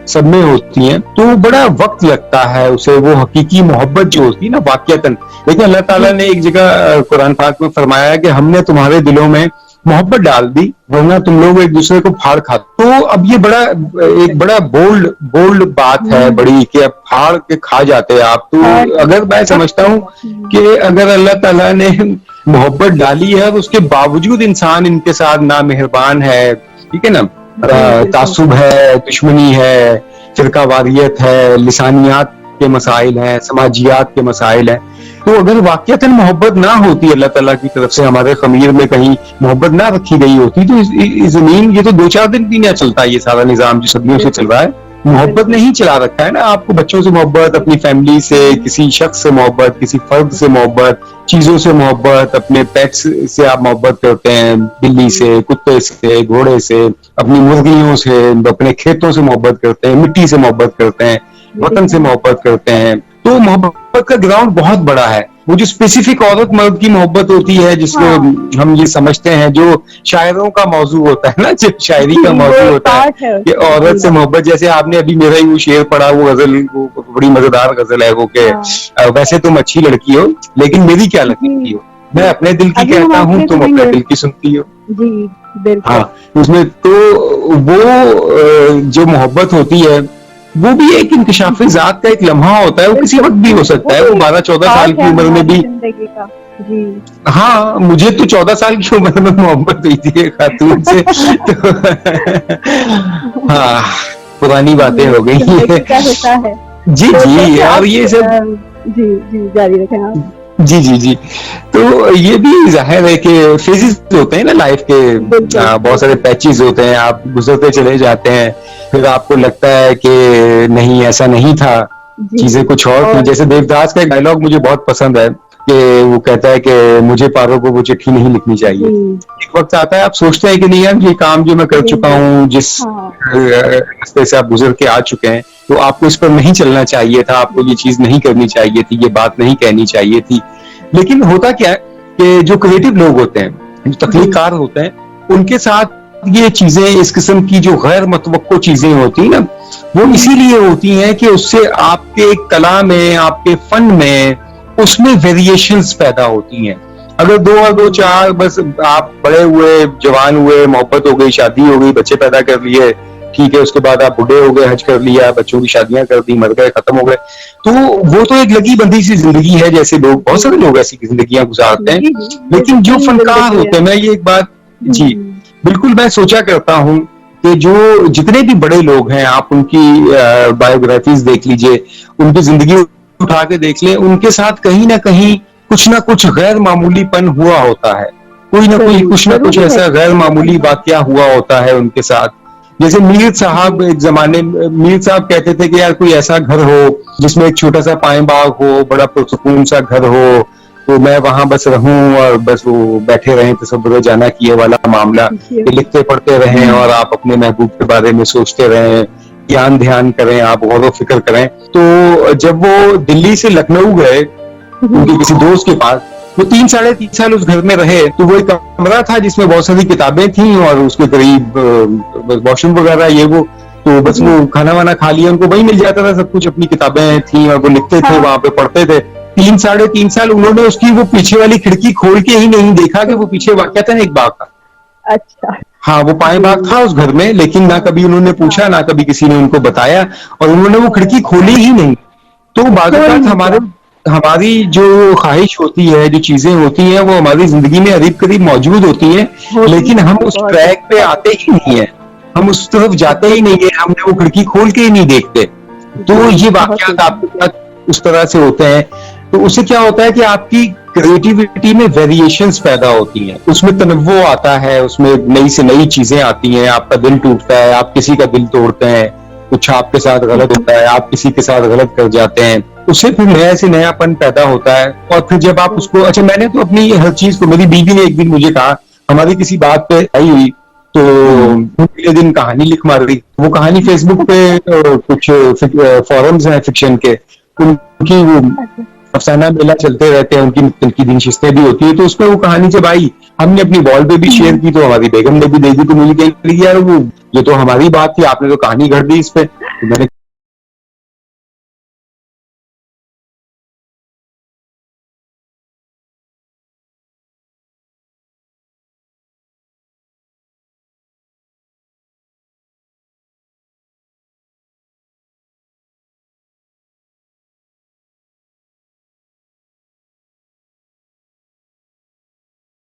सब में होती हैं, तो बड़ा वक्त लगता है उसे, वो हकीकी मोहब्बत जो होती है ना वाकयातन। लेकिन अल्लाह ताला ने एक जगह कुरान पाक में फरमाया कि हमने तुम्हारे दिलों में मोहब्बत डाल दी, वरना तुम लोग एक दूसरे को फाड़ खाते। तो अब ये बड़ा एक बड़ा बोल्ड बोल्ड बात है बड़ी, कि अब फाड़ के खा जाते हैं आप। तो अगर मैं समझता हूँ कि अगर अल्लाह ताला ने मोहब्बत डाली है और उसके बावजूद इंसान इनके साथ ना मेहरबान है, ठीक है ना, तासुब है, दुश्मनी है, फिरकावारियत है, लिसानियात के मसाइल हैं, समाजियात के मसाइल हैं, तो अगर वाकयातन मोहब्बत ना होती अल्लाह ताला की तरफ से, हमारे खमीर में कहीं मोहब्बत ना रखी गई होती, तो इस जमीन ये तो 2-4 दिन भी ना चलता, ये सारा निजाम जो सदियों से चल रहा है। मोहब्बत नहीं चला रखा है ना, आपको बच्चों से मोहब्बत, अपनी फैमिली से, किसी शख्स से मोहब्बत, किसी फर्द से मोहब्बत, चीजों से मोहब्बत, अपने पेट्स से आप मोहब्बत करते हैं, बिल्ली से, कुत्ते से, घोड़े से, अपनी मुर्गियों से, अपने खेतों से मोहब्बत करते हैं, मिट्टी से मोहब्बत करते हैं, वतन से मोहब्बत करते हैं। तो मोहब्बत का ग्राउंड बहुत बड़ा है। वो जो स्पेसिफिक औरत मर्द की मोहब्बत होती है, जिसको हम ये समझते हैं, जो शायरों का मौजू होता है ना, जो शायरी का मौजू होता है कि औरत से मोहब्बत, जैसे आपने अभी मेरा ही वो शेर पढ़ा, वो गजल, वो बड़ी मजेदार गजल है वो, के वैसे तुम अच्छी लड़की हो लेकिन मेरी क्या लगती हो, मैं अपने दिल की कहता हूँ, तुम अपने दिल की सुनती हो। जी, हाँ, उसमें तो वो जो मोहब्बत होती है, वो भी एक इंकिशाफ़े ज़ात का एक लम्हा होता है, वो किसी वक्त भी हो सकता है। वो 12-14 साल की उम्र में भी। हाँ, मुझे तो 14 साल की उम्र में मोहब्बत हुई थी एक खातून से। तो हाँ, पुरानी बातें हो गई है। जी जी, और ये सब जी जारी रखें आप। जी। तो ये भी जाहिर है कि फेजेस होते हैं ना लाइफ के, बहुत सारे पैचेस होते हैं, आप गुजरते चले जाते हैं, फिर आपको लगता है कि नहीं ऐसा नहीं था, चीजें कुछ और थी। जैसे देवदास का एक डायलॉग मुझे बहुत पसंद है कि वो कहता है कि मुझे पारों को वो चिट्ठी नहीं लिखनी चाहिए। एक वक्त आता है आप सोचते हैं कि नहीं यार, ये काम जो मैं कर चुका हूँ, जिस रास्ते से आप गुजर के आ चुके हैं, तो आपको इस पर नहीं चलना चाहिए था, आपको ये चीज नहीं करनी चाहिए थी, ये बात नहीं कहनी चाहिए थी। लेकिन होता क्या है कि जो क्रिएटिव लोग होते हैं, जो तख्लीकार होते हैं, उनके साथ ये चीजें, इस किस्म की जो गैर मुतवक्को चीजें होती हैं ना, वो इसीलिए होती हैं कि उससे आपके कला में, आपके फन में, उसमें वेरिएशंस पैदा होती हैं। अगर 2 और 2 4 बस आप बड़े हुए, जवान हुए, मोहब्बत हो गई, शादी हो गई, बच्चे पैदा कर लिए, ठीक है, उसके बाद आप बूढ़े हो गए, हज कर लिया, बच्चों की शादियां कर दी, मर गए, खत्म हो गए, तो वो तो एक लगी बंधी सी जिंदगी है। जैसे लोग, बहुत सारे लोग ऐसी जिंदगियां गुजारते हैं। लेकिन जो फनकार होते हैं, मैं ये एक बात, जी बिल्कुल, मैं सोचा करता हूँ कि जो जितने भी बड़े लोग हैं, आप उनकी बायोग्राफीज देख लीजिए, उनकी जिंदगी उठा के देख लें, उनके साथ कहीं ना कुछ गैर मामूलीपन हुआ होता है, कोई ना कोई कुछ ना कुछ ऐसा गैर मामूली वाकया हुआ होता है उनके साथ। जैसे मीर साहब, एक जमाने में मीर साहब कहते थे कि यार कोई ऐसा घर हो जिसमें एक छोटा सा पाए बाग हो, बड़ा पुरसुकून सा घर हो, तो मैं वहां बस रहूं और बस वो बैठे रहें, तसव्वुर जाना किए वाला मामला, लिखते पढ़ते रहें और आप अपने महबूब के बारे में सोचते रहें, ज्ञान ध्यान करें, आप गौर फिक्र करें। तो जब वो दिल्ली से लखनऊ गए उनके किसी दोस्त के पास, वो 3-3.5 साल उस घर में रहे। तो वो एक कमरा था जिसमें बहुत सारी किताबें थी और उसके करीब वॉशरूम वगैरह ये वो, तो बस वो खाना वाना खा लिया, उनको वही मिल जाता था सब कुछ, अपनी किताबें थी और वो लिखते थे, वहां पे पढ़ते थे। 3-3.5 साल उन्होंने उसकी वो पीछे वाली खिड़की खोल के ही नहीं देखा कि वो पीछे वाकयातन एक बाग था। अच्छा, हाँ, वो पाए बाग था उस घर में, लेकिन ना कभी उन्होंने पूछा, ना कभी किसी ने उनको बताया, और उन्होंने वो खिड़की खोली ही नहीं। तो बाज़ हमारी जो ख्वाहिश होती है, जो चीजें होती हैं, वो हमारी जिंदगी में करीब करीब मौजूद होती हैं, लेकिन हम उस ट्रैक पे आते ही नहीं है, हम उस तरफ जाते ही नहीं है, हमने वो खिड़की खोल के ही नहीं देखते। तो ये वाकयात आपके साथ उस तरह से होते हैं। तो उससे क्या होता है कि आपकी क्रिएटिविटी में वेरिएशंस पैदा होती हैं, उसमें तनव्वो आता है, उसमें नई से नई चीजें आती हैं, आपका दिल टूटता है, आप किसी का दिल तोड़ते हैं, कुछ आपके साथ गलत होता है, आप किसी के साथ गलत कर जाते हैं, उससे फिर नया से नयापन पैदा होता है। और फिर जब आप उसको, अच्छा, मैंने तो अपनी हर चीज को, मेरी बीवी ने एक दिन मुझे कहा, हमारी किसी बात पे आई हुई, तो अगले दिन कहानी लिख मार दी। वो कहानी फेसबुक पे कुछ फॉरम्स हैं फिक्शन के, उनकी वो अफसाना मेला चलते रहते हैं, उनकी दिन शिस्तें भी होती है, तो उसमें वो कहानी जब आई हमने अपनी वॉल पे भी शेयर की तो हमारी बेगम ने भी देखी, तो मुझे कहने लगी यार वो ये तो हमारी बात थी, आपने तो कहानी गढ़ दी इस पे। तो मैंने